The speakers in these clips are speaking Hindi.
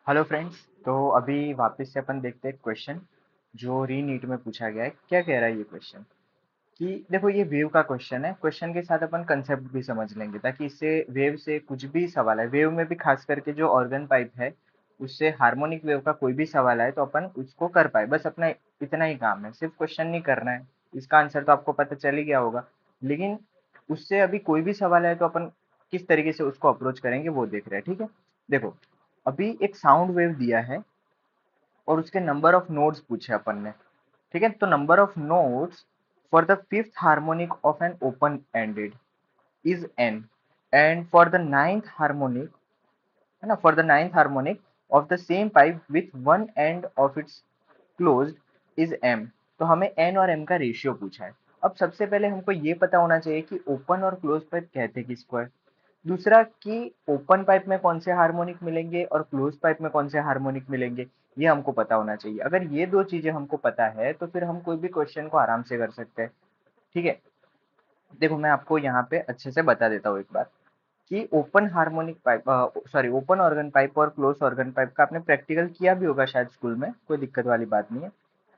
Hello friends. तो अभी वापस से अपन देखते हैं क्वेश्चन जो रीनीट में पूछा गया है। क्या कह रहा है ये क्वेश्चन कि देखो, ये वेव का क्वेश्चन है। क्वेश्चन के साथ अपन कंसेप्ट भी समझ लेंगे ताकि इससे वेव से कुछ भी सवाल है, वेव में भी खास करके जो ऑर्गन पाइप है उससे हार्मोनिक वेव का कोई भी सवाल आए तो अपन उसको कर पाए। बस अपना इतना ही काम है, सिर्फ क्वेश्चन नहीं करना है। इसका आंसर तो आपको पता चल ही गया होगा, लेकिन उससे अभी कोई भी सवाल आए तो अपन किस तरीके से उसको अप्रोच करेंगे वो देख रहे हैं। ठीक है, देखो, अभी एक साउंड वेव दिया है और उसके नंबर ऑफ नोड्स पूछे अपन ने। ठीक है, तो number of nodes for the fifth harmonic of N open ended is N, and for the ninth harmonic, है ना, for the ninth harmonic of the same pipe with one end of its closed is M. तो हमें एन और एम का रेशियो पूछा है। अब सबसे पहले हमको ये पता होना चाहिए कि ओपन और क्लोज पाइप कहते किसको है। दूसरा कि ओपन पाइप में कौन से हार्मोनिक मिलेंगे और क्लोज पाइप में कौन से हार्मोनिक मिलेंगे, ये हमको पता होना चाहिए। अगर ये दो चीजें हमको पता है तो फिर हम कोई भी क्वेश्चन को आराम से कर सकते हैं। ठीक है, देखो मैं आपको यहाँ पे अच्छे से बता देता हूँ एक बार कि open harmonic pipe, sorry, open organ pipe और क्लोज ऑर्गन पाइप का आपने प्रैक्टिकल किया भी होगा शायद स्कूल में, कोई दिक्कत वाली बात नहीं है।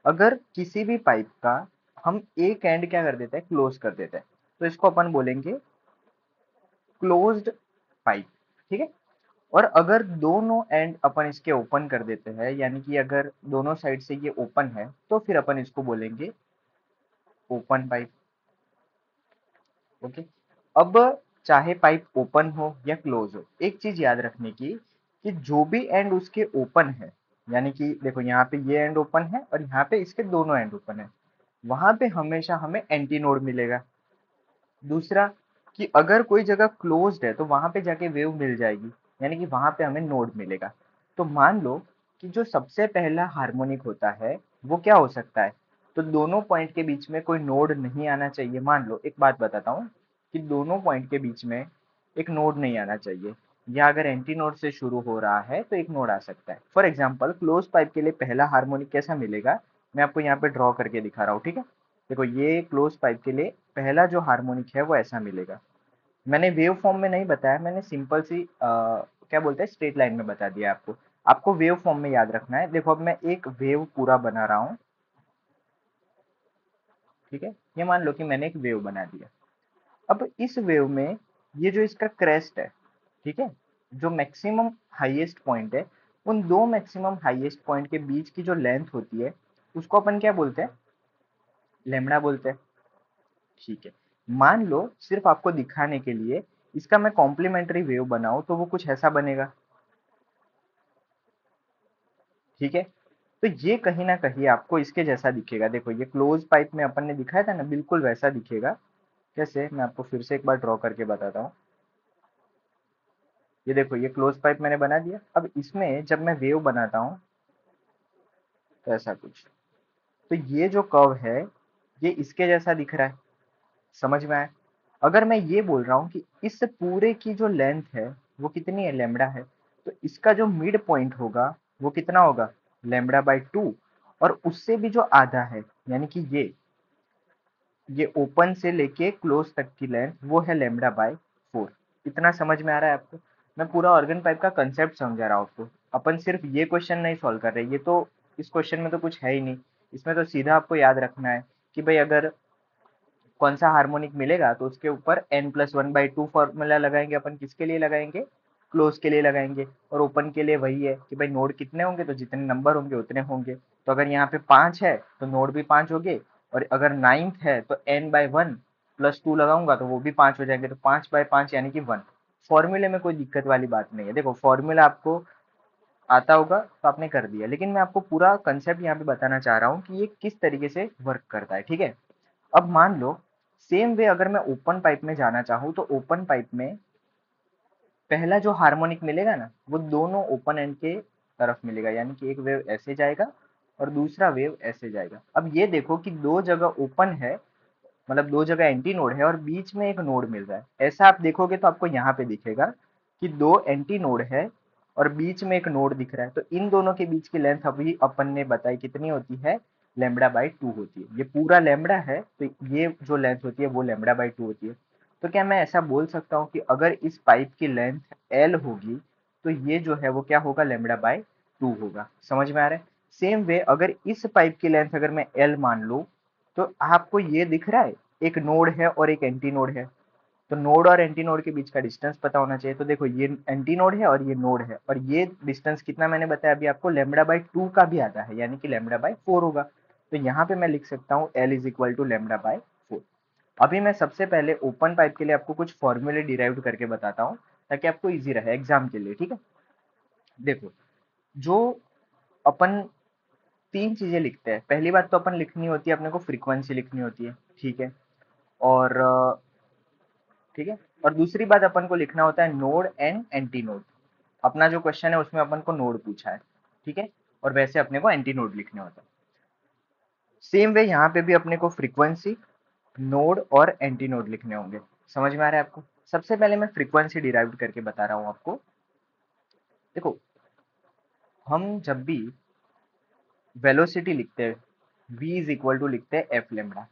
अगर किसी भी पाइप का हम एक एंड क्या कर देते हैं, क्लोज कर देते हैं, तो इसको अपन बोलेंगे क्लोज्ड पाइप। ठीक है, और अगर दोनों एंड अपन इसके ओपन कर देते हैं, यानी कि अगर दोनों साइड से ये ओपन है, तो फिर अपन इसको बोलेंगे ओपन पाइप। ओके, अब चाहे पाइप ओपन हो या क्लोज हो, एक चीज याद रखने की कि जो भी एंड उसके ओपन है, यानी कि देखो यहाँ पे ये एंड ओपन है और यहाँ पे इसके दोनों एंड ओपन है, वहां पे हमेशा हमें एंटी नोड मिलेगा। दूसरा कि अगर कोई जगह क्लोज्ड है तो वहां पे जाके वेव मिल जाएगी, यानी कि वहां पे हमें नोड मिलेगा। तो मान लो कि जो सबसे पहला हार्मोनिक होता है वो क्या हो सकता है, तो दोनों पॉइंट के बीच में कोई नोड नहीं आना चाहिए। मान लो, एक बात बताता हूँ कि दोनों पॉइंट के बीच में एक नोड नहीं आना चाहिए, या अगर एंटी नोड से शुरू हो रहा है तो एक नोड आ सकता है। फॉर एग्जाम्पल, क्लोज पाइप के लिए पहला हार्मोनिक कैसा मिलेगा, मैं आपको यहाँ पे ड्रॉ करके दिखा रहा हूँ। ठीक है, देखो, ये क्लोज पाइप के लिए पहला जो हार्मोनिक है वो ऐसा मिलेगा। मैंने वेव फॉर्म में नहीं बताया, मैंने सिंपल सी क्या बोलते हैं, स्ट्रेट लाइन में बता दिया आपको। आपको वेव फॉर्म में याद रखना है। देखो, अब मैं एक वेव पूरा बना रहा हूँ। ठीक है, ये मान लो कि मैंने एक वेव बना दिया। अब इस वेव में ये जो इसका क्रेस्ट है, ठीक है, जो मैक्सिमम हाईएस्ट पॉइंट है, उन दो मैक्सिमम हाईएस्ट पॉइंट के बीच की जो लेंथ होती है उसको अपन क्या बोलते हैं, लेमड़ा बोलते हैं। ठीक है, मान लो सिर्फ आपको दिखाने के लिए इसका मैं कॉम्प्लीमेंट्री वेव बनाऊं तो वो कुछ ऐसा बनेगा। ठीक है, तो ये कहीं ना कहीं आपको इसके जैसा दिखेगा। देखो, ये क्लोज पाइप में अपन ने दिखाया था ना, बिल्कुल वैसा दिखेगा। कैसे, मैं आपको फिर से एक बार ड्रॉ करके बताता हूँ। ये देखो, ये क्लोज पाइप मैंने बना दिया। अब इसमें जब मैं वेव बनाता हूँ तो ऐसा कुछ, तो ये जो कर्व है ये इसके जैसा दिख रहा है। समझ में आया? अगर मैं ये बोल रहा हूँ कि इस पूरे की जो लेंथ है वो कितनी है, लेमड़ा है, तो इसका जो मिड पॉइंट होगा वो कितना होगा, लेमड़ा बाई टू। और उससे भी जो आधा है, यानी कि ये ओपन से लेके क्लोज तक की लेंथ वो है लेमड़ा बाय फोर। इतना समझ में आ रहा है आपको? मैं पूरा ऑर्गन पाइप का कंसेप्ट समझा रहा हूँ आपको। अपन सिर्फ ये क्वेश्चन नहीं सॉल्व कर रहे, ये तो, इस क्वेश्चन में तो कुछ है ही नहीं। इसमें तो सीधा आपको याद रखना है कि भाई अगर कौन सा हार्मोनिक मिलेगा तो उसके ऊपर N plus one by two formula लगाएंगे। अपन किसके लिए लगाएंगे, क्लोज के लिए लगाएंगे। और ओपन के लिए वही है कि भाई नोड कितने होंगे तो जितने नंबर होंगे उतने होंगे। तो अगर यहाँ पे पांच है तो नोड भी पांच हो गए, और अगर नाइन्थ है तो N by one plus two लगाऊंगा तो वो भी पांच हो जाएंगे, तो पांच बाय पांच यानी कि वन। फॉर्मूले में कोई दिक्कत वाली बात नहीं है। देखो, फॉर्मूला आपको आता होगा तो आपने कर दिया, लेकिन मैं आपको पूरा कंसेप्ट यहाँ पे बताना चाह रहा हूँ कि ये किस तरीके से वर्क करता है। ठीक है, अब मान लो सेम वे अगर मैं ओपन पाइप में जाना चाहूँ तो ओपन पाइप में पहला जो हार्मोनिक मिलेगा ना वो दोनों ओपन एंड के तरफ मिलेगा, यानी कि एक वेव ऐसे जाएगा और दूसरा वेव ऐसे जाएगा। अब ये देखो कि दो जगह ओपन है, मतलब दो जगह एंटी नोड है और बीच में एक नोड मिल रहा है। ऐसा आप देखोगे तो आपको यहाँ पे दिखेगा कि दो एंटी नोड है और बीच में एक नोड दिख रहा है। तो इन दोनों के बीच की लेंथ अभी अपन ने बताई कितनी होती है, लेमड़ा बाई टू होती है। ये पूरा लेमड़ा है तो ये जो लेंथ होती है वो लेमड़ा बाई टू होती है। तो क्या मैं ऐसा बोल सकता हूँ कि अगर इस पाइप की लेंथ एल होगी तो ये जो है वो क्या होगा, लेमड़ा बाय 2 होगा। समझ में आ रहा है? सेम वे अगर इस पाइप की लेंथ अगर मैं L मान लूँ, तो आपको ये दिख रहा है, एक नोड है और एक एंटी नोड है। तो नोड और एंटी नोड के बीच का डिस्टेंस पता होना चाहिए। तो देखो ये एंटी नोड है और ये नोड है, और ये डिस्टेंस कितना मैंने बताया अभी आपको, λ/2 का भी आता है, यानी कि λ/4 होगा। तो यहाँ पे मैं लिख सकता हूँ L इज इक्वल टू λ/4। अभी मैं सबसे पहले ओपन पाइप के लिए आपको कुछ फॉर्मूले डिराइव करके बताता हूँ, ताकि आपको इजी रहे एग्जाम के लिए। ठीक है, देखो, जो अपन तीन चीजें लिखते हैं, पहली बात तो अपन लिखनी होती है, अपने को फ्रीक्वेंसी लिखनी होती है। ठीक है, और ठीक है, और दूसरी बात अपन को लिखना होता है नोड एंड एंटी नोड। अपना जो क्वेश्चन है उसमें अपन को नोड पूछा है। ठीक है, और वैसे अपने को एंटी नोड लिखने होता है। सेम वे यहाँ पे भी अपने को फ्रीक्वेंसी, नोड और एंटी नोड लिखने होंगे। समझ में आ रहा है आपको? सबसे पहले मैं फ्रीक्वेंसी डिराइव करके बता रहा हूँ आपको। देखो, हम जब भी वेलोसिटी लिखते हैं, v इज इक्वल टू लिखते हैं एफ लेमडा।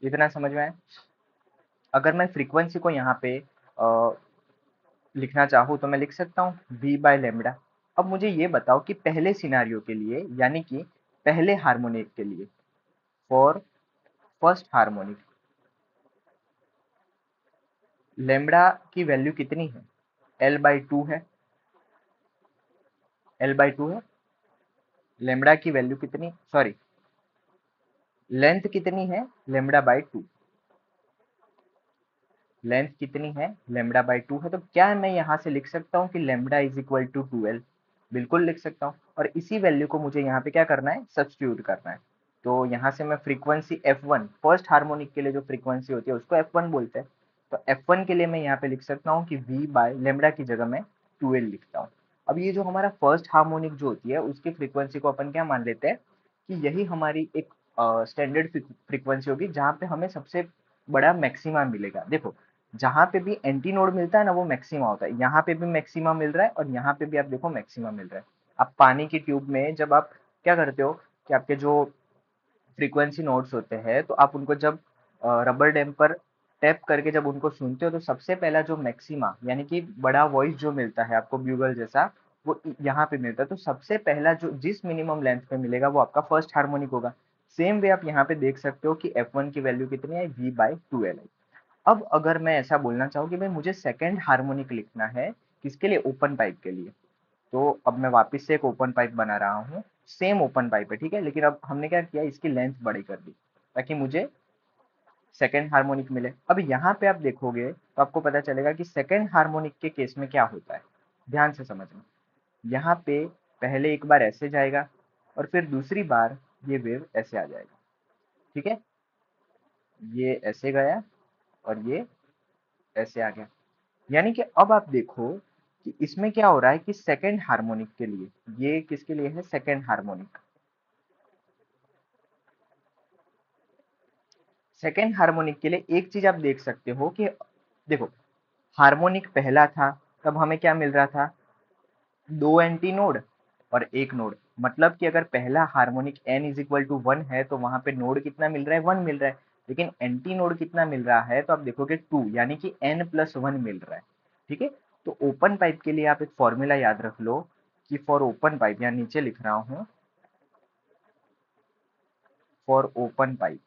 इतना समझ में आया? अगर मैं फ्रीक्वेंसी को यहाँ पे लिखना चाहूँ तो मैं लिख सकता हूँ v/λ। अब मुझे ये बताओ कि पहले सिनारियो के लिए, यानी कि पहले हार्मोनिक के लिए, फॉर फर्स्ट हार्मोनिक, लेमडा की वैल्यू कितनी है? L/2 है। L/2 है। लेमडा की वैल्यू कितनी, सॉरी, लेंथ कितनी है? λ/2। लेंथ कितनी है? λ/2 है। तो क्या मैं यहाँ से लिख सकता हूँ कि lambda is equal to 2L? बिल्कुल लिख सकता हूँ, और इसी वैल्यू को मुझे यहाँ पे क्या करना है, सब्स्टिट्यूट करना है। तो यहाँ से मैं फ्रीक्वेंसी F1, फर्स्ट हार्मोनिक के लिए जो फ्रीक्वेंसी होती है उसको F1 बोलते हैं। तो F1 के लिए मैं यहाँ पे लिख सकता हूँ कि v/λ की जगह मैं 2L लिखता हूँ। अब ये जो हमारा फर्स्ट हार्मोनिक जो होती है उसकी फ्रीक्वेंसी को अपन क्या मान लेते हैं कि यही हमारी एक स्टैंडर्ड फ्रीक्वेंसी होगी, जहाँ पे हमें सबसे बड़ा मैक्सिमा मिलेगा। देखो, जहाँ पे भी एंटी नोड मिलता है ना, वो मैक्सिमा होता है। यहाँ पे भी मैक्सिमा मिल रहा है और यहाँ पे भी आप देखो मैक्सिमा मिल रहा है। आप पानी की ट्यूब में जब आप क्या करते हो कि आपके जो फ्रीक्वेंसी नोट्स होते हैं, तो आप उनको जब रबर डैम पर टैप करके जब उनको सुनते हो, तो सबसे पहला जो मैक्सिमा, यानी कि बड़ा वॉइस जो मिलता है आपको ब्यूगल जैसा, वो यहाँ पे मिलता है। तो सबसे पहला जो जिस मिनिमम लेंथ पे मिलेगा वो आपका फर्स्ट हार्मोनिक होगा। सेम वे आप यहाँ पे देख सकते हो कि F1 की वैल्यू कितनी है, v/2L है। अब अगर मैं ऐसा बोलना चाहूँ कि भाई मुझे सेकंड हार्मोनिक लिखना है, किसके लिए? ओपन पाइप के लिए। तो अब मैं वापस से एक ओपन पाइप बना रहा हूँ। सेम ओपन पाइप है, ठीक है, लेकिन अब हमने क्या किया, इसकी लेंथ बड़ी कर दी ताकि मुझे सेकंड हार्मोनिक मिले। अब यहाँ पे आप देखोगे तो आपको पता चलेगा कि सेकंड हार्मोनिक के केस में क्या होता है। ध्यान से समझना, यहाँ पे पहले एक बार ऐसे जाएगा और फिर दूसरी बार ये वेव ऐसे आ जाएगा। ठीक है, ये ऐसे गया और ये ऐसे आ गया। यानी कि अब आप देखो कि इसमें क्या हो रहा है कि सेकंड हार्मोनिक के लिए, ये किसके लिए है? Second harmonic. सेकेंड हार्मोनिक के लिए एक चीज आप देख सकते हो कि देखो, हार्मोनिक पहला था तब हमें क्या मिल रहा था? दो एंटी नोड और एक नोड। मतलब कि अगर पहला harmonic n is equal to 1 है तो वहां पे नोड कितना मिल रहा है? 1 मिल रहा है। लेकिन एंटी नोड कितना मिल रहा है? तो आप देखोगे 2, यानी कि n+1 मिल रहा है। ठीक है, तो ओपन पाइप के लिए आप एक फॉर्मूला याद रख लो कि फॉर ओपन पाइप, यहाँ नीचे लिख रहा हूं, फॉर ओपन पाइप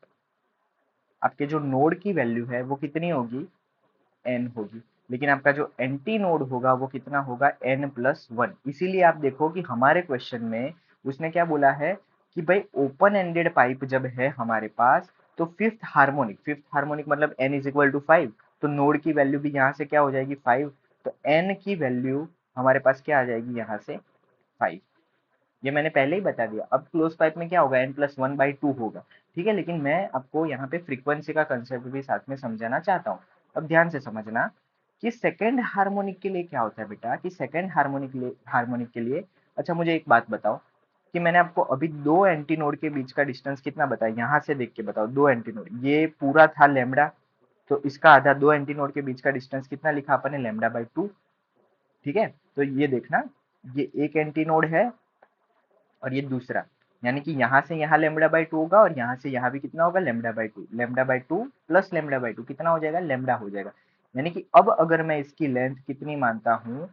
आपके जो नोड की वैल्यू है वो कितनी होगी? n होगी। लेकिन आपका जो एंटी नोड होगा वो कितना होगा? n+1। इसीलिए आप देखो कि हमारे क्वेश्चन में उसने क्या बोला है कि भाई ओपन एंडेड पाइप जब है हमारे पास, तो फिफ्थ हार्मोनिक मतलब n इज इक्वल टू 5, तो नोड की वैल्यू भी यहाँ से क्या हो जाएगी? 5। तो n की वैल्यू हमारे पास क्या आ जाएगी? यहाँ से 5। ये मैंने पहले ही बता दिया। अब क्लोज पाइप में क्या होगा? n+1/2 होगा। ठीक है, लेकिन मैं आपको यहाँ पे फ्रीक्वेंसी का कंसेप्ट भी साथ में समझाना चाहता हूँ। अब ध्यान से समझना कि सेकेंड हार्मोनिक के लिए क्या होता है बेटा, कि सेकेंड हार्मोनिक के लिए अच्छा मुझे एक बात बताओ कि मैंने आपको अभी दो एंटी नोड के बीच का डिस्टेंस कितना बताया, यहाँ से देख के बताओ। दो एंटी नोड, ये पूरा था लेमडा, तो इसका आधा, दो एंटी नोड के बीच का डिस्टेंस कितना लिखा अपन ने? λ/2। ठीक है, तो ये देखना, ये एक एंटी नोड है और ये दूसरा, यानी कि यहाँ से यहाँ λ/2 होगा और यहाँ से यहाँ भी कितना होगा? λ/2। λ/2 प्लस λ/2 कितना हो जाएगा? लैम्बडा हो जाएगा। यानी कि अब अगर मैं इसकी लेंथ कितनी मानता हूँ,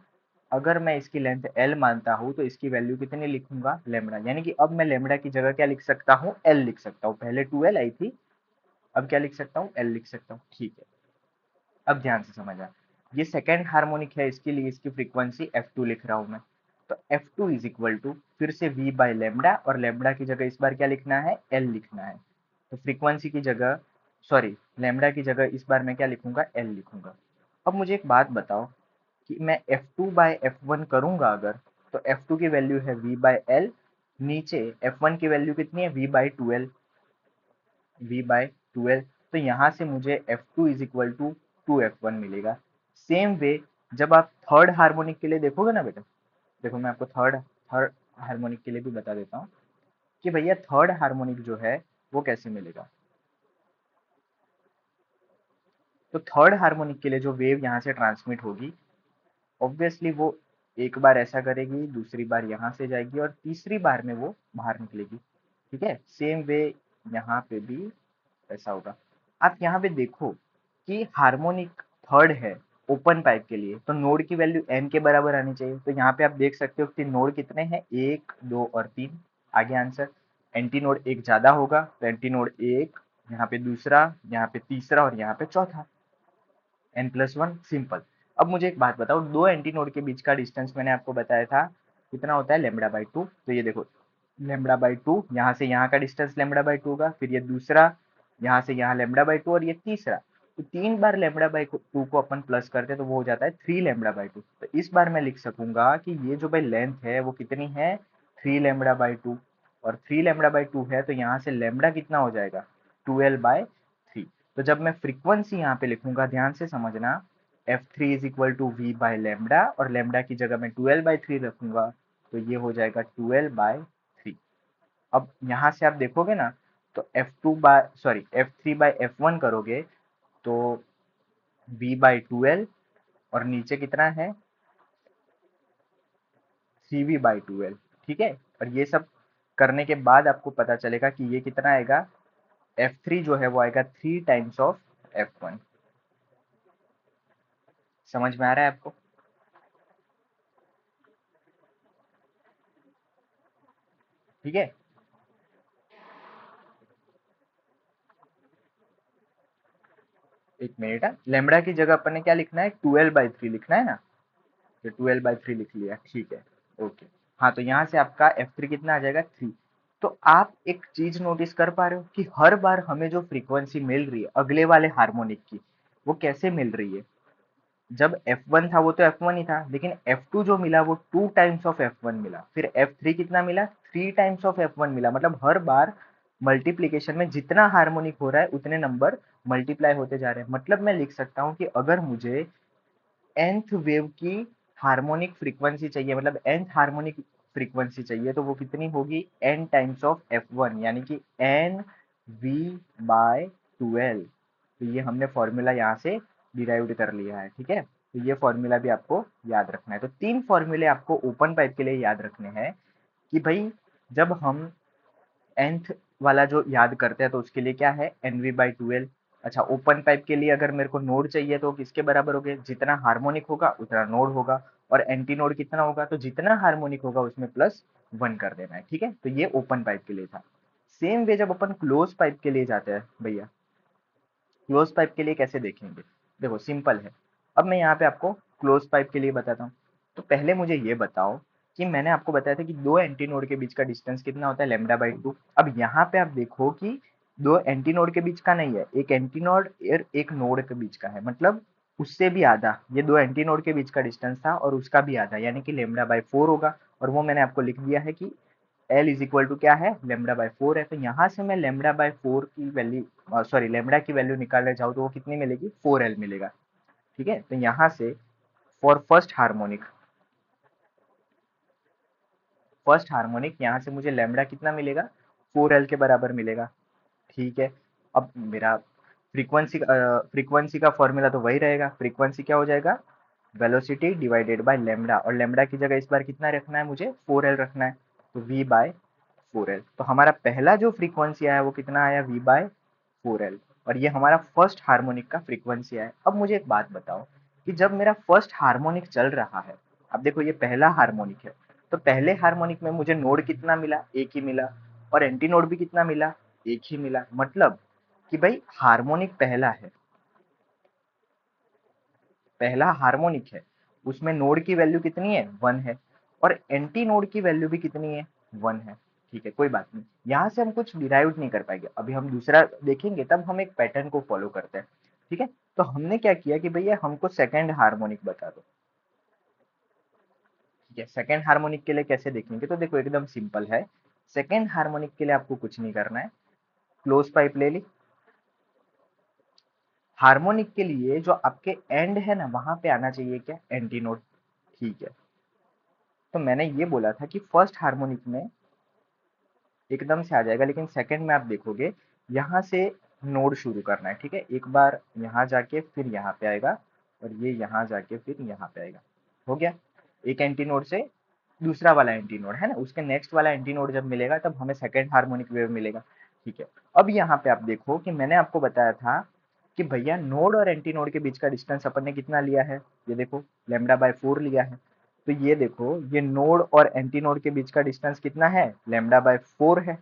अगर मैं इसकी लेंथ एल मानता हूँ तो इसकी वैल्यू कितनी लिखूंगा, लेमड़ा, यानी कि अब मैं लेमड़ा की जगह क्या लिख सकता हूँ, एल लिख सकता हूँ। पहले 2l आई थी, अब क्या लिख सकता हूँ, एल लिख सकता हूँ। ठीक है, अब ध्यान से समझना, ये सेकेंड हार्मोनिक है, इसके लिए इसकी फ्रीक्वेंसी F2 लिख रहा हूँ मैं। तो F2 इज इक्वल टू फिर से V बाय लेमडा, और लेमडा की जगह इस बार क्या लिखना है, L लिखना है। तो फ्रीक्वेंसी की जगह, सॉरी, लेमडा की जगह इस बार मैं क्या लिखूंगा, L लिखूंगा। अब मुझे एक बात बताओ कि मैं F2 बाय F1 करूंगा अगर, तो F2 की वैल्यू है V बाय L, नीचे F1 की वैल्यू कितनी है, V बाय 12, V बाय 12। तो यहाँ से मुझे F2 is equal to 2F1 मिलेगा। सेम वे जब आप थर्ड हार्मोनिक के लिए देखोगे ना बेटा, देखो मैं आपको थर्ड थर्ड हार्मोनिक के लिए भी बता देता हूँ कि भैया थर्ड हार्मोनिक जो है वो कैसे मिलेगा। तो थर्ड हार्मोनिक के लिए जो वेव यहाँ से ट्रांसमिट होगी, ऑब्वियसली वो एक बार ऐसा करेगी, दूसरी बार यहाँ से जाएगी, और तीसरी बार में वो बाहर निकलेगी। ठीक है, सेम वे यहाँ पे भी ऐसा होगा। आप यहाँ पे देखो कि हार्मोनिक थर्ड है ओपन पाइप के लिए, तो नोड की वैल्यू n के बराबर आनी चाहिए। तो यहाँ पे आप देख सकते हो कि नोड कितने हैं, 1 2 और 3। आगे आंसर, एंटी नोड एक ज्यादा होगा, तो एंटी नोड एक, यहाँ पे दूसरा, यहाँ पे तीसरा और यहाँ पे चौथा, n+1, सिंपल। अब मुझे एक बात बताओ, दो एंटी नोड के बीच का डिस्टेंस मैंने आपको बताया था कितना होता है, लेमडा बाई 2। तो ये देखो लेमडा बाई 2, यहाँ से यहाँ का डिस्टेंस लेमडा बाई 2 होगा, फिर ये दूसरा, यहाँ से यहाँ लेमडा बाई 2, और ये तीसरा। तो 3 बार लेमडा बाई 2 को अपन प्लस करते हैं तो वो हो जाता है 3 लेमडा बाई 2। तो इस बार मैं लिख सकूंगा कि ये जो भाई लेंथ है वो कितनी है, 3 लेमडा बाई 2। और 3 लेमडा बाई 2 है तो यहाँ से लेमडा कितना हो जाएगा, 12/3। तो जब मैं फ्रीक्वेंसी यहाँ पे लिखूंगा, ध्यान से समझना, F3 is equal to V by lambda, और लेमडा की जगह मैं 12/3 रखूंगा, तो ये हो जाएगा 12/3। अब यहाँ से आप देखोगे ना, तो F3/F1 करोगे तो V/12, और नीचे कितना है, 3V/12। ठीक है, और ये सब करने के बाद आपको पता चलेगा कि ये कितना आएगा, F3 जो है वो आएगा 3 टाइम्स ऑफ F1। समझ में आ रहा है आपको? ठीक है, एक मिनट है, लेमडा की जगह अपन ने क्या लिखना है, 12/3 लिखना है ना, तो 12/3 लिख लिया, ठीक है, ओके। हाँ, तो यहाँ से आपका F3 कितना आ जाएगा, 3। तो आप एक चीज नोटिस कर पा रहे हो कि हर बार हमें जो फ्रीक्वेंसी मिल रही है अगले वाले हार्मोनिक की, वो कैसे मिल रही है। जब F1 था वो तो F1 ही था, लेकिन F2 जो मिला वो 2 टाइम्स ऑफ F1 मिला, फिर F3 कितना मिला, 3 टाइम्स ऑफ F1 मिला। मतलब हर बार मल्टीप्लीकेशन में जितना हार्मोनिक हो रहा है उतने नंबर मल्टीप्लाई होते जा रहे हैं। मतलब मैं लिख सकता हूँ कि अगर मुझे nth वेव की हार्मोनिक फ्रीक्वेंसी चाहिए, मतलब nth हार्मोनिक फ्रीक्वेंसी चाहिए, तो वो कितनी होगी, n टाइम्स ऑफ F1, यानी कि NV/12। तो ये हमने फॉर्मूला यहाँ से डिराइव्ड कर लिया है। ठीक है, तो ये फॉर्मूला भी आपको याद रखना है। तो 3 फॉर्मूले आपको ओपन पाइप के लिए याद रखने हैं कि भाई जब हम nth वाला जो याद करते हैं तो उसके लिए क्या है, NV/12। अच्छा, ओपन पाइप के लिए अगर मेरे को नोड चाहिए तो किसके बराबर हो गए, जितना हार्मोनिक होगा उतना नोड होगा, और एंटी नोड कितना होगा, तो जितना हार्मोनिक होगा उसमें +1 कर देना है। ठीक है, तो ये ओपन पाइप के लिए था। सेम वे जब अपन क्लोज पाइप के लिए जाते हैं भैया, क्लोज पाइप के लिए कैसे देखेंगे, देखो सिंपल है। अब मैं यहाँ पे आपको क्लोज पाइप के लिए बताता हूँ। तो पहले मुझे ये बताओ कि मैंने आपको बताया था कि दो एंटी नोड के बीच का डिस्टेंस कितना होता है, लेमडा/2। अब यहाँ पे आप देखो कि दो एंटी नोड के बीच का नहीं है, एक एंटी नोड और एक नोड के बीच का है, मतलब उससे भी आधा। ये दो एंटी नोड के बीच का डिस्टेंस था और उसका भी आधा, यानी कि लेमडा/4 होगा। और वो मैंने आपको लिख दिया है कि एल इज इक्वल टू क्या है, लेमडा/4 है। तो यहाँ से मैं लेमडा/4 की वैल्यू, सॉरी, लेमडा की वैल्यू निकालने जाऊँ तो वो कितनी मिलेगी, 4L मिलेगा। ठीक है, तो यहाँ से फॉर फर्स्ट हार्मोनिक यहाँ से मुझे लेमडा कितना मिलेगा, 4L के बराबर मिलेगा। ठीक है, अब मेरा फ्रीक्वेंसी का फॉर्मूला तो वही रहेगा। फ्रीक्वेंसी क्या हो जाएगा, वेलोसिटी डिवाइडेड बाय लेमडा, और लेमडा की जगह इस बार कितना रखना है मुझे, 4L रखना है, तो V/4L। तो हमारा पहला जो फ्रीक्वेंसी आया वो कितना आया, V/4L, और ये हमारा फर्स्ट हार्मोनिक का फ्रीक्वेंसी आया। अब मुझे एक बात बताओ कि जब मेरा फर्स्ट हार्मोनिक चल रहा है अब देखो ये पहला हार्मोनिक है, तो पहले हार्मोनिक में मुझे नोड कितना मिला, एक ही मिला, और एंटी नोड भी कितना मिला, एक ही मिला। मतलब कि भाई हार्मोनिक पहला है, पहला हार्मोनिक है, उसमें नोड की वैल्यू कितनी है, 1 है, और एंटी नोड की वैल्यू भी कितनी है, 1 है। ठीक है, कोई बात नहीं, यहाँ से हम कुछ डिराइव नहीं कर पाएंगे, अभी हम दूसरा देखेंगे तब हम एक पैटर्न को फॉलो करते हैं। ठीक है, तो हमने क्या किया कि भैया हमको सेकंड हार्मोनिक बता दो। ठीक है, सेकंड हार्मोनिक के लिए कैसे देखेंगे, तो देखो एकदम सिंपल है। सेकंड हार्मोनिक के लिए आपको कुछ नहीं करना है, क्लोज पाइप ले ली। हार्मोनिक के लिए जो आपके एंड है ना, वहां पे आना चाहिए क्या, एंटी नोड। ठीक है, तो मैंने ये बोला था कि फर्स्ट हार्मोनिक में एकदम से आ जाएगा, लेकिन सेकंड में आप देखोगे यहाँ से नोड शुरू करना है। ठीक है, एक बार यहाँ जाके फिर यहाँ पे आएगा, और ये यहाँ जाके फिर यहाँ पे आएगा। हो गया, एक एंटी नोड से दूसरा वाला एंटी नोड है ना, उसके नेक्स्ट वाला एंटी नोड जब मिलेगा तब हमें सेकंड हार्मोनिक वेव मिलेगा। ठीक है, अब यहाँ पे आप देखो कि मैंने आपको बताया था कि भैया नोड और एंटी नोड के बीच का डिस्टेंस अपन ने कितना लिया है, ये देखो λ/4 लिया है। तो ये देखो ये नोड और एंटी नोड के बीच का डिस्टेंस कितना है, λ/4 है,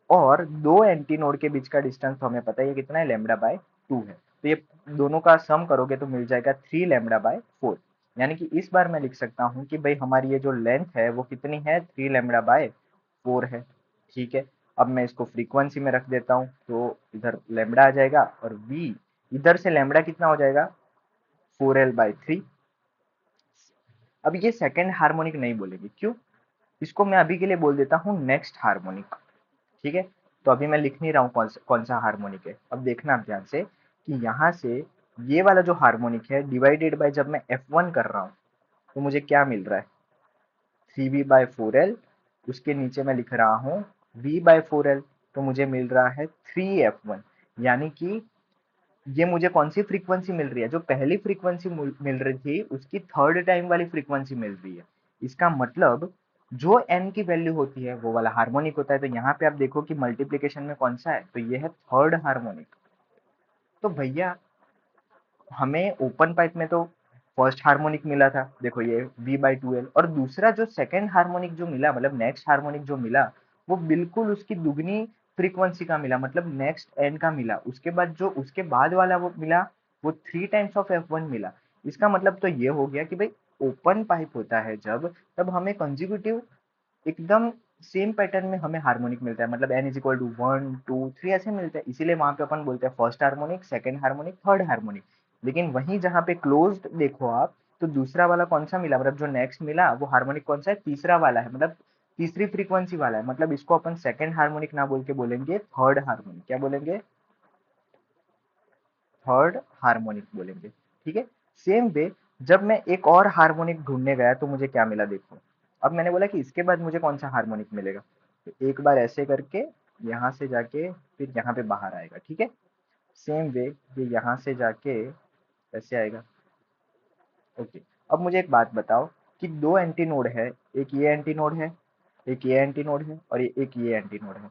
और दो एंटी नोड के बीच का डिस्टेंस तो हमें पता ही है कितना है, λ/2 है। तो ये दोनों का सम करोगे तो मिल जाएगा 3 λ/4। यानी कि इस बार मैं लिख सकता हूँ कि भाई हमारी ये जो लेंथ है वो कितनी है, 3 λ/4 है। ठीक है, अब मैं इसको फ्रीक्वेंसी में रख देता हूँ, तो इधर लैम्बडा आ जाएगा, और वी इधर से लैम्बडा कितना हो जाएगा, 4l/3। अब ये सेकंड हार्मोनिक नहीं बोलेंगे, क्यों, इसको मैं अभी के लिए बोल देता हूँ नेक्स्ट हार्मोनिक। ठीक है, तो अभी मैं लिख नहीं रहा हूँ कौन सा हार्मोनिक है। अब देखना आप ध्यान से कि यहाँ से ये वाला जो हार्मोनिक है डिवाइडेड बाय जब मैं F1 कर रहा हूँ तो मुझे क्या मिल रहा है, 3v/4l, उसके नीचे मैं लिख रहा हूँ v/4l, तो मुझे मिल रहा है 3f1। यानी कि ये मुझे कौन सी फ्रीक्वेंसी मिल रही है, जो पहली फ्रीक्वेंसी मिल रही थी उसकी थर्ड टाइम वाली फ्रीक्वेंसी मिल रही है। इसका मतलब जो n की वैल्यू होती है वो वाला हार्मोनिक होता है। तो यहाँ पे आप देखो कि मल्टीप्लीकेशन में कौन सा है, तो ये है थर्ड हार्मोनिक। तो भैया हमें ओपन पाइप में तो फर्स्ट हार्मोनिक मिला था, देखो ये v/2l, और दूसरा जो सेकंड हार्मोनिक जो मिला, मतलब नेक्स्ट हार्मोनिक जो मिला, वो बिल्कुल उसकी दुगनी फ्रीक्वेंसी का मिला, मतलब नेक्स्ट एन का मिला। उसके बाद जो उसके बाद वाला वो मिला, वो 3 टाइम्स ऑफ F1 मिला। इसका मतलब तो ये हो गया कि भाई ओपन पाइप होता है जब, तब हमें कंजिक्यूटिव एकदम सेम पैटर्न में हमें हार्मोनिक मिलता है, मतलब n = 1 2 3 ऐसे मिलते हैं। इसीलिए वहां पे अपन बोलते हैं first harmonic, second harmonic, third harmonic. लेकिन वहीं जहाँ पे क्लोज्ड देखो आप, तो दूसरा वाला कौन सा मिला, मतलब जो नेक्स्ट मिला वो हार्मोनिक कौन सा है, तीसरा वाला है, मतलब तीसरी फ्रीक्वेंसी वाला है। मतलब इसको अपन सेकंड हार्मोनिक ना बोल के बोलेंगे थर्ड हार्मोनिक। क्या बोलेंगे, थर्ड हार्मोनिक बोलेंगे। ठीक है, सेम वे जब मैं एक और हार्मोनिक ढूंढने गया तो मुझे क्या मिला देखो। अब मैंने बोला कि इसके बाद मुझे कौन सा हार्मोनिक मिलेगा, तो एक बार ऐसे करके यहाँ से जाके फिर यहाँ पे बाहर आएगा। ठीक है, सेम वे ये यहाँ से जाके ऐसे आएगा। ओके, अब मुझे एक बात बताओ कि दो एंटी नोड है, एक ये एंटी नोड है, एक ये एंटी नोड है, और एक ये एंटी नोड है।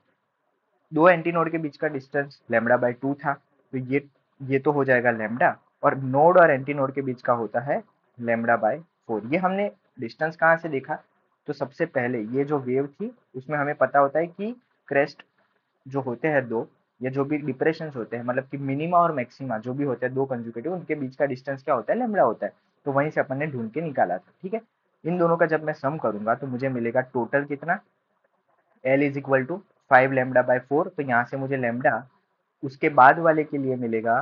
दो एंटी नोड के बीच का डिस्टेंस λ/2 था, तो ये तो हो जाएगा लैम्बडा, और नोड और एंटी नोड के बीच का होता है λ/4। ये हमने डिस्टेंस कहाँ से देखा, तो सबसे पहले ये जो वेव थी उसमें हमें पता होता है कि क्रेस्ट जो होते हैं दो, या जो भी डिप्रेशन होते हैं, मतलब कि मिनिमा और मैक्सिमा जो भी होते हैं दो कंजुगेटिव, उनके बीच का डिस्टेंस क्या होता है, लैम्बडा होता है। तो वहीं से अपन ने ढूंढ के निकाला था। ठीक है, इन दोनों का जब मैं सम करूंगा तो मुझे मिलेगा टोटल कितना, l = 5 λ/4। तो यहाँ से मुझे लैम्बडा उसके बाद वाले के लिए मिलेगा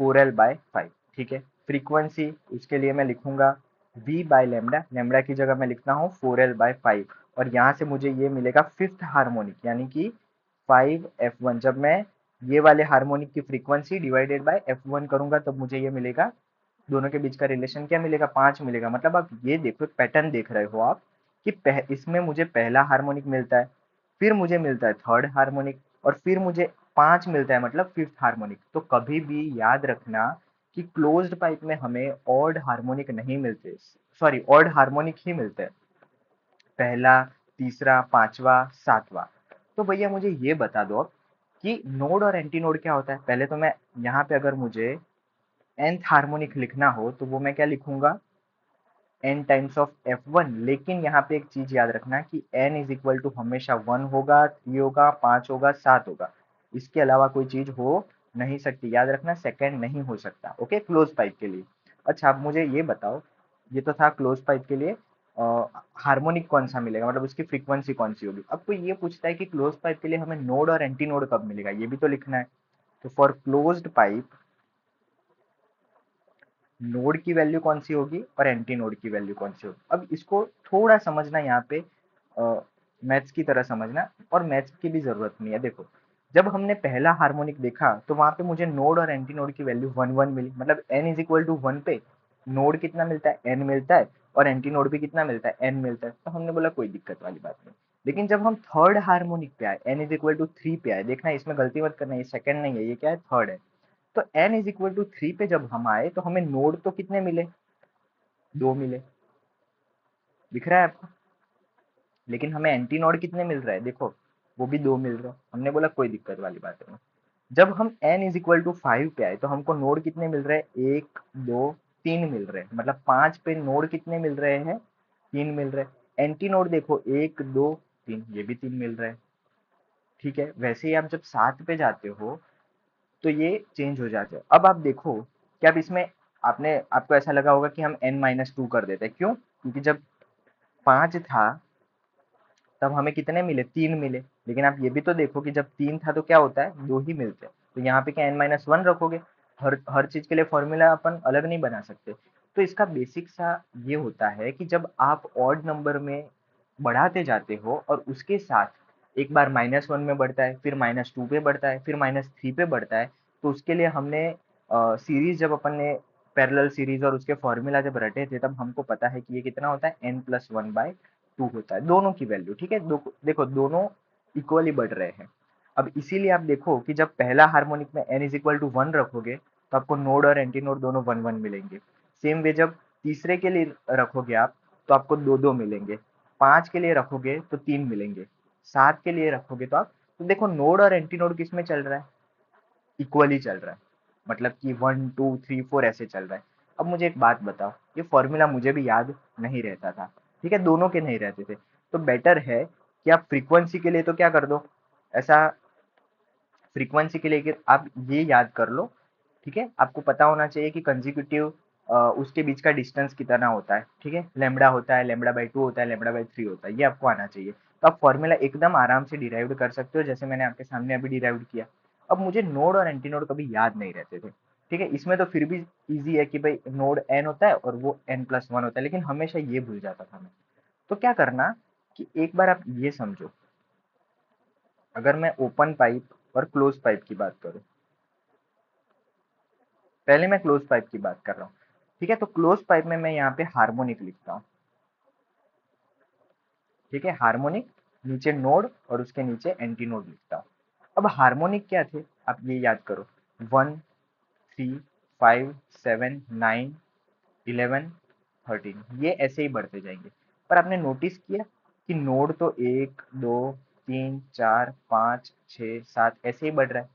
4l/5। ठीक है, फ्रीक्वेंसी उसके लिए मैं लिखूंगा v/λ, लैम्बडा की जगह मैं लिखता हूँ 4l/5, और यहाँ से मुझे ये मिलेगा फिफ्थ हार्मोनिक, यानी कि 5f1। जब मैं ये वाले हार्मोनिक की फ्रीक्वेंसी डिवाइडेड बाय f1 करूंगा तब मुझे ये मिलेगा, दोनों के बीच का रिलेशन क्या मिलेगा, 5 मिलेगा। मतलब आप ये देखो पैटर्न देख रहे हो आप कि इसमें मुझे पहला हार्मोनिक मिलता है, फिर मुझे मिलता है थर्ड हार्मोनिक, और फिर मुझे 5 मिलता है, मतलब फिफ्थ हार्मोनिक। तो कभी भी याद रखना कि क्लोज्ड पाइप में हमें ऑड हार्मोनिक नहीं मिलते, सॉरी ऑड हार्मोनिक ही मिलते हैं, पहला, तीसरा, पांचवा, सातवां। तो भैया मुझे ये बता दो अब कि नोड और एंटी नोड क्या होता है। पहले तो मैं यहाँ पे अगर मुझे nth हार्मोनिक लिखना हो तो वो मैं क्या लिखूंगा, n टाइम्स ऑफ f1, लेकिन यहाँ पे एक चीज याद रखना कि n इज इक्वल टू हमेशा 1 होगा, 3 होगा, 5 होगा, 7 होगा, इसके अलावा कोई चीज हो नहीं सकती। याद रखना सेकंड नहीं हो सकता, ओके, क्लोज पाइप के लिए। अच्छा, अब मुझे ये बताओ, ये तो था क्लोज पाइप के लिए हार्मोनिक कौन सा मिलेगा, मतलब उसकी फ्रीक्वेंसी कौन सी होगी। अब कोई ये पूछता है कि क्लोज पाइप के लिए हमें नोड और एंटी नोड कब मिलेगा, ये भी तो लिखना है। तो फॉर क्लोज्ड पाइप नोड की वैल्यू कौन सी होगी और एंटी नोड की वैल्यू कौन सी होगी। अब इसको थोड़ा समझना यहाँ पे, मैथ्स की तरह समझना, और मैथ्स की भी जरूरत नहीं है। देखो, जब हमने पहला हार्मोनिक देखा तो वहां पे मुझे नोड और एंटी नोड की वैल्यू 1 1 मिली, मतलब n इज इक्वल टू 1 पे नोड कितना मिलता है, n मिलता है, और एंटी नोड भी कितना मिलता है, n मिलता है। तो हमने बोला कोई दिक्कत वाली बात नहीं। लेकिन जब हम थर्ड हार्मोनिक पे आए, n इज इक्वल टू 3 पे आए, देखना इसमें गलती मत करना, ये सेकंड नहीं है, ये क्या है, थर्ड है। तो n इज इक्वल टू 3 पे जब हम आए तो हमें नोड तो कितने मिले, 2 मिले, दिख रहा है आपको। लेकिन हमें एंटी नोड कितने मिल रहा है, देखो, वो भी 2 मिल रहा है। हमने बोला कोई दिक्कत वाली बात नहीं। जब हम n इज इक्वल टू 5 पे आए तो हमको नोड कितने मिल रहे हैं, 1 2 3 मिल रहे हैं, मतलब 5 पे नोड कितने मिल रहे हैं, 3 मिल रहे हैं। एंटी नोड देखो 1 2 3, ये भी 3 मिल रहे हैं। ठीक है, वैसे ही आप जब 7 पे जाते हो तो ये चेंज हो जाते हैं। अब आप देखो कि आप इसमें, आपने, आपको ऐसा लगा होगा कि हम n-2 कर देते हैं, क्यों, क्योंकि जब 5 था तब हमें कितने मिले, 3 मिले। लेकिन आप ये भी तो देखो कि जब 3 था तो क्या होता है, 2 ही मिलते हैं। तो यहाँ पे क्या n-1 रखोगे, हर हर चीज के लिए फॉर्मूला अपन अलग नहीं बना सकते। तो इसका बेसिक सा ये होता है कि जब आप ऑड नंबर में बढ़ाते जाते हो और उसके साथ एक बार -1 में बढ़ता है, फिर -2 पे बढ़ता है, फिर -3 पे बढ़ता है, तो उसके लिए हमने सीरीज, जब अपन ने पैरेलल सीरीज और उसके फॉर्मूला जब रटे थे, तब हमको पता है कि ये कितना होता है, n+1/2 होता है, दोनों की वैल्यू। ठीक है, देखो दोनों इक्वली बढ़ रहे हैं। अब इसीलिए आप देखो कि जब पहला हार्मोनिक में n इज इक्वल टू 1 रखोगे तो आपको नोड और एंटी नोड दोनों 1 1 मिलेंगे। सेम वे जब तीसरे के लिए रखोगे आप तो आपको 2 2 मिलेंगे। 5 के लिए रखोगे तो 3 मिलेंगे। 7 के लिए रखोगे तो आप, तो देखो नोड और एंटी नोड किस में चल रहा है, इक्वली चल रहा है, मतलब कि 1 2 3 4 ऐसे चल रहा है। अब मुझे एक बात बताओ, ये फॉर्मूला मुझे भी याद नहीं रहता था, ठीक है, दोनों के नहीं रहते थे। तो बेटर है कि आप फ्रीक्वेंसी के लिए तो क्या कर दो, ऐसा, फ्रीक्वेंसी के लिए कि आप ये याद कर लो, ठीक है, आपको पता होना चाहिए कि कंजिक्यूटिव उसके बीच का डिस्टेंस कितना होता है, ठीक है, लैम्बडा होता है, लैम्बडा/2 होता है, लैम्बडा/3 होता है, ये आपको आना चाहिए। तो आप फॉर्मूला एकदम आराम से डिराइव कर सकते हो, जैसे मैंने आपके सामने अभी डिराइव किया। अब मुझे नोड और एंटी नोड कभी याद नहीं रहते थे, ठीक है, इसमें तो फिर भी इजी है कि भाई नोड n होता है और वो n+1 होता है, लेकिन हमेशा ये भूल जाता था मैं। तो क्या करना कि एक बार आप ये समझो, अगर मैं ओपन पाइप और क्लोज पाइप की बात करूं, पहले मैं क्लोज पाइप की बात कर रहा हूँ, ठीक है, तो क्लोज पाइप में मैं यहाँ पे हार्मोनिक लिखता हूँ, ठीक है, हार्मोनिक, नीचे नोड और उसके नीचे एंटी नोड लिखता हूँ। अब हार्मोनिक क्या थे, आप ये याद करो, 1 3 5 7 9 11 13, ये ऐसे ही बढ़ते जाएंगे। पर आपने नोटिस किया कि नोड तो 1 2 3 4 5 6 7 ऐसे ही बढ़ रहा है।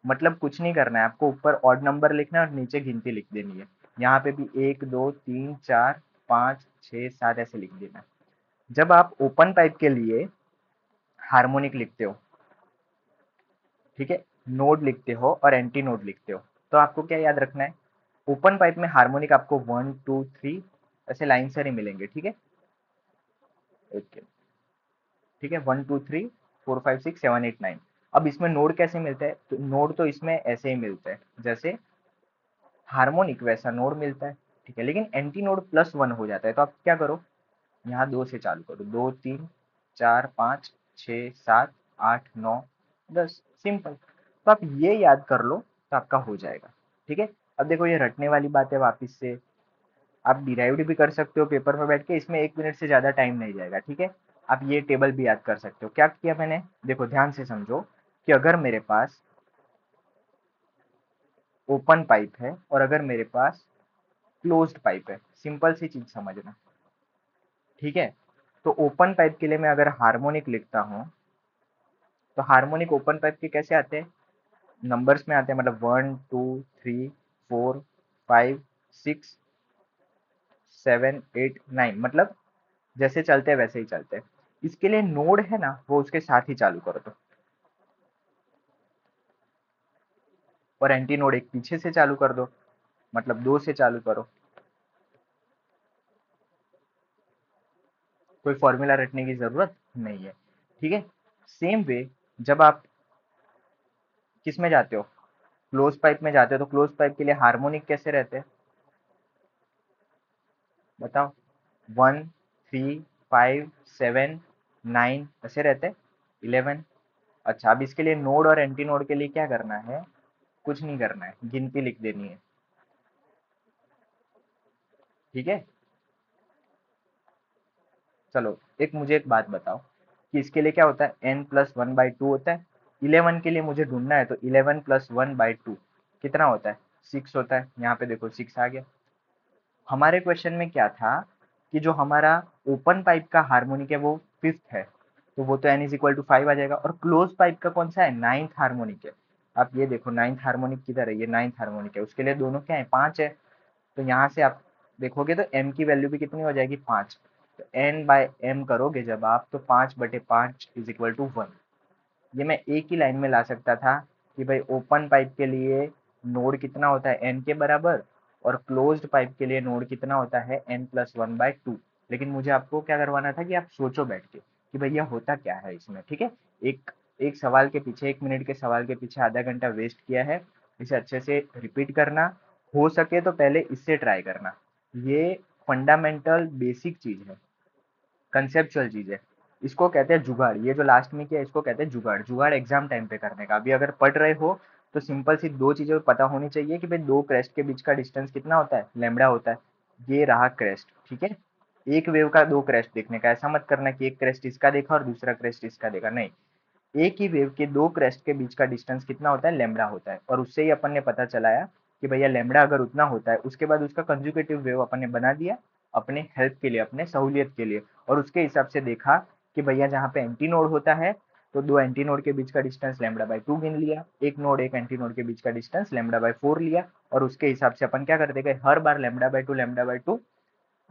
मतलब कुछ नहीं करना है आपको, ऊपर ऑड नंबर लिखना है और नीचे गिनती लिख देनी है। यहाँ पे भी 1 2 3 4 5 6 7 ऐसे लिख देना है। जब आप ओपन पाइप के लिए हार्मोनिक लिखते हो, ठीक है, नोड लिखते हो और एंटी नोड लिखते हो, तो आपको क्या याद रखना है, ओपन पाइप में हार्मोनिक आपको 1 2 3 ऐसे लाइन से ही मिलेंगे, ठीक है, ओके, ठीक है, 1 2 3 4 5 6 7 8 9। अब इसमें नोड कैसे मिलता है, तो नोड तो इसमें ऐसे ही मिलता है जैसे हार्मोनिक वैसा नोड मिलता है, ठीक है, लेकिन एंटी नोड +1 हो जाता है। तो आप क्या करो, यहाँ 2 से चालू करो, 2 3 4 5 6 7 8 9 10, सिंपल। तो आप ये याद कर लो तो आपका हो जाएगा, ठीक है। अब देखो ये रटने वाली बात है, वापिस से आप डिराइव्ड भी कर सकते हो पेपर में बैठ के, इसमें 1 मिनट से ज़्यादा टाइम नहीं जाएगा, ठीक है। आप ये टेबल भी याद कर सकते हो। क्या किया मैंने, देखो ध्यान से समझो कि अगर मेरे पास ओपन पाइप है और अगर मेरे पास क्लोज्ड पाइप है, सिंपल सी चीज समझना, ठीक है। तो ओपन पाइप के लिए मैं अगर हार्मोनिक लिखता हूँ तो हार्मोनिक ओपन पाइप के कैसे आते हैं, नंबर्स में आते हैं, मतलब 1 2 3 4 5 6 7 8 9, मतलब जैसे चलते हैं वैसे ही चलते हैं। इसके लिए नोड है ना, वो उसके साथ ही चालू करो तो, और एंटी नोड एक पीछे से चालू कर दो, मतलब 2 से चालू करो। कोई फॉर्मूला रटने की जरूरत नहीं है, ठीक है। सेम वे जब आप किस में जाते हो, क्लोज पाइप में जाते हो, तो क्लोज पाइप के लिए हार्मोनिक कैसे रहते हैं बताओ? 1 3 5 7 9 ऐसे रहते हैं, 11। अच्छा, अब इसके लिए नोड और एंटी नोड के लिए क्या करना है? कुछ नहीं करना है, गिनती लिख देनी है, ठीक है। चलो एक मुझे एक बात बताओ कि इसके लिए क्या होता है, n+1/2 होता है। 11 के लिए मुझे ढूंढना है, तो 11+1/2 कितना होता है? 6 होता है। यहाँ पे देखो 6 आ गया। हमारे क्वेश्चन में क्या था कि जो हमारा ओपन पाइप का हार्मोनिक है वो फिफ्थ है, तो वो तो n=5 आ जाएगा। और क्लोज पाइप का कौन सा है? नाइन्थ हार्मोनिक है। आप ये देखो नाइन्थ हार्मोनिक किधर है, ये नाइन्थ हार्मोनिक है, उसके लिए दोनों क्या है? 5 है। तो यहाँ से आप देखोगे तो m की वैल्यू भी कितनी हो जाएगी? 5। तो n/m करोगे जब आप, तो 5/5 = 1। ये मैं एक ही लाइन में ला सकता था कि भाई ओपन पाइप के लिए नोड कितना होता है? n के बराबर, और क्लोज्ड पाइप के लिए नोड कितना होता है? n+1/2। लेकिन मुझे आपको क्या करवाना था कि आप सोचो बैठ के कि भैया होता क्या है इसमें, ठीक है। एक एक सवाल के पीछे, 1 मिनट के सवाल के पीछे आधा घंटा वेस्ट किया है। इसे अच्छे से रिपीट करना, हो सके तो पहले इससे ट्राई करना। ये फंडामेंटल बेसिक चीज है, कंसेप्चुअल चीज है। इसको कहते हैं जुगाड़। ये जो लास्ट में किया इसको कहते हैं जुगाड़। जुगाड़ एग्जाम टाइम पे करने का। अभी अगर पढ़ रहे हो तो सिंपल सी दो चीजें पता होनी चाहिए कि भाई दो क्रेस्ट के बीच का डिस्टेंस कितना होता है? लैम्बडा होता है। ये रहा क्रेस्ट, ठीक है। एक वेव का दो क्रेस्ट देखने का, ऐसा मत करना कि एक क्रेस्ट इसका देखा और दूसरा क्रेस्ट इसका देखा, नहीं। एक ही वेव के दो क्रेस्ट के बीच का डिस्टेंस कितना होता है? लैम्बडा होता है। और उससे ही अपन ने पता चलाया कि भैया लैम्बडा अगर उतना होता है, उसके बाद उसका कंजुगेटिव वेव अपन ने बना दिया अपने हेल्प के लिए, अपने सहूलियत के लिए। और उसके हिसाब से देखा कि भैया जहाँ पे एंटी नोड होता है, तो दो एंटी नोड के बीच का डिस्टेंस λ/2 गिन लिया, एक नोड एक एंटी नोड के बीच का डिस्टेंस λ/4 लिया, और उसके हिसाब से अपन क्या करते गए, हर बार λ/2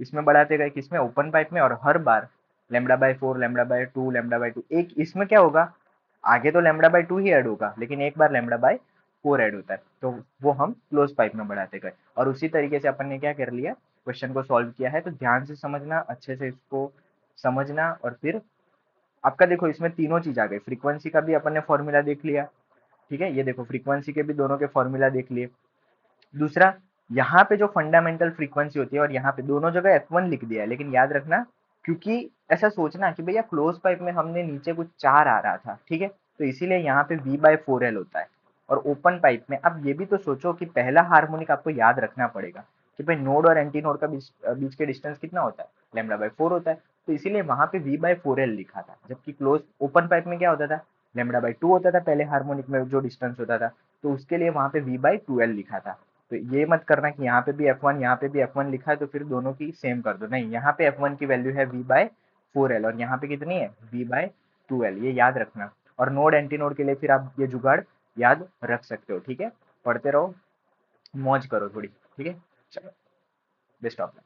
इसमें बढ़ाते गए, किसमें? ओपन पाइप में। और हर बार λ/4 λ/2 एक इसमें क्या होगा, आगे तो λ/2 ही ऐड होगा, लेकिन एक बार λ/4 ऐड होता है, तो वो हम क्लोज पाइप में बढ़ाते गए। और उसी तरीके से अपन ने क्या कर लिया, क्वेश्चन को सॉल्व किया है। तो ध्यान से समझना, अच्छे से इसको समझना। और फिर आपका देखो इसमें तीनों चीज आ गई। फ्रीक्वेंसी का भी अपन ने फॉर्मूला देख लिया, ठीक है। ये देखो फ्रीक्वेंसी के भी दोनों के फॉर्मूला देख लिए। दूसरा, यहाँ पे जो फंडामेंटल फ्रीक्वेंसी होती है, और यहाँ पे दोनों जगह F1 लिख दिया है, लेकिन याद रखना, क्योंकि ऐसा सोचना कि भैया क्लोज पाइप में हमने नीचे कुछ 4 आ रहा था, ठीक है, तो इसीलिए यहाँ पे V/4L होता है। और ओपन पाइप में अब ये भी तो सोचो कि पहला हार्मोनिक आपको याद रखना पड़ेगा कि भाई नोड और एंटी नोड का बीच के डिस्टेंस कितना होता है? λ/4 होता है। तो इसीलिए वहां पे V/4L लिखा था, जबकि क्लोज ओपन पाइप में क्या होता था? λ/2 होता था पहले हार्मोनिक में जो डिस्टेंस होता था, तो उसके लिए वहां पे V/2L लिखा था। तो ये मत करना कि यहाँ पे भी F1 यहाँ पे भी F1 लिखा है तो फिर दोनों की सेम कर दो, नहीं। यहाँ पे F1 की वैल्यू है V/4L, और यहाँ पे कितनी है? V/2L, ये याद रखना। और नोड एंटी नोड के लिए फिर आप ये जुगाड़ याद रख सकते हो, ठीक है। पढ़ते रहो, मौज करो थोड़ी, ठीक है। चलो, बेस्ट ऑफ लक।